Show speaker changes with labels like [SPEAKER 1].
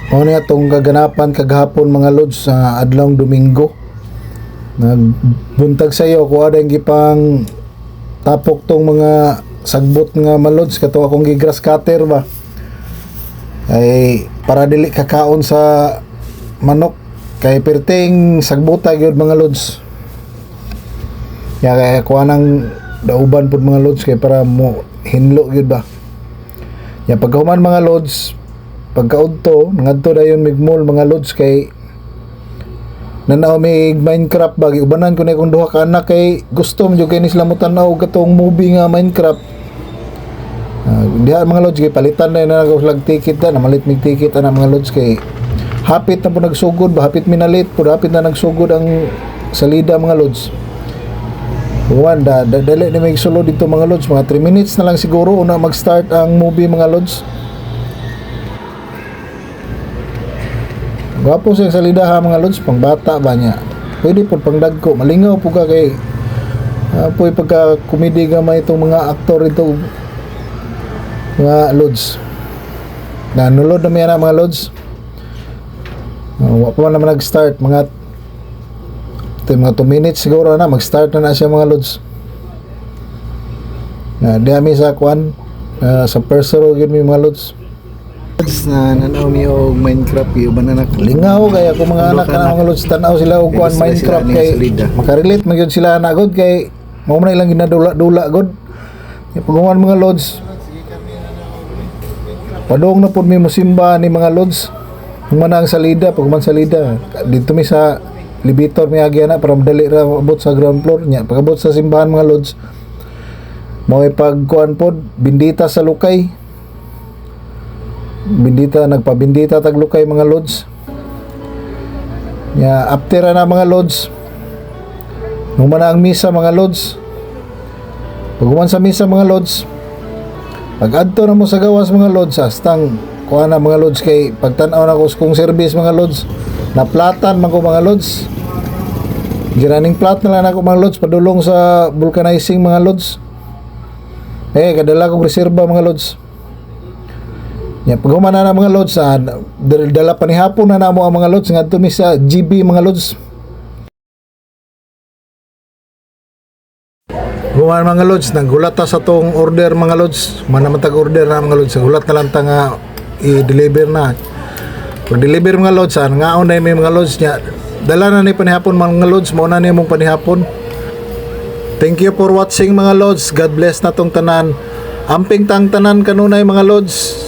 [SPEAKER 1] O nga itong kaganapan kagahapon mga lods sa adlawng Domingo. Nagbuntag sa iyo kung ada yung gipang tapok tong mga sagbot nga malods kato akong gigrass cutter ba ay para dili kakaon sa manok kay perting sagbuta gyud mga lods kaya kuha nang dauban pud mga lods kay para mo hinlo gyud ba ya pagkahuman mga lods pagkaudto ngadto dayon migmol mga lods kay nanaw may Minecraft ba giubanan ko na kung duha ka anak kay gusto mo jud kay ni sila mo tan-aw katong movie nga Minecraft. Diha mga lods kay palitan na naglag ticket na malit mig ticket ana mga lods kay hapit na po nagsugod ba hapit minalit po hapit na nagsugod ang salida mga lods. Wanda dali na may sulod dito mga lods mga 3 minutes na lang siguro una mag-start ang movie mga lods. Gwapo sa salida ha mga lods pang bata ba niya pwede po pang dagko malingaw po ka kay po pagka komedi gamay itong mga aktor ito mga lods na nulod na miya na mga lods wapa man naman nag-start mga 2 minutes siguro na mag-start na siya mga lods na dami sa kwan sa persero yun mga lods na nanaw mi og Minecraft yung banana lingaw kaya kung mga anak na mga lods tanaw sila og kwan Minecraft kay makarelate man yun sila nagod kay mao man ilang ginadula-dula god pagungan mga lods padong na po may musimba ni mga lods humana ang salida pagman salida dito mi sa elevator may agya na para madali ra abot sa ground floor nya pagabot sa simbahan mga lods mao pagkuan pod bindita sa lukay bindita nagpabindita tag lukay mga lods nya after na mga lods humana ang misa mga lods paghuman sa misa mga lods pag-adto na mo sa gawas mga lods astang kuha na mga lods kay pagtan-aw na ko kung service mga lods naplatan man ko mga lods giraning plat na lang ako mga lods padulong sa vulcanizing mga lods kadala kong reserba mga lods pag humana na mga lods dala pa ni hapon na namo ang mga lods ngadto mi sa GB mga lods Human mga lods, naggulat ta sa tong order mga lods. Manamatag order na mga lods. Gulat na lang ta nga i-deliver na. Pag-deliver mga lods, nga na may mga lods niya. Dala na ni panihapon mga lods. Mauna ni mong panihapon. Thank you for watching mga lods. God bless na tong tanan. Amping tang tanan kanunay mga lods.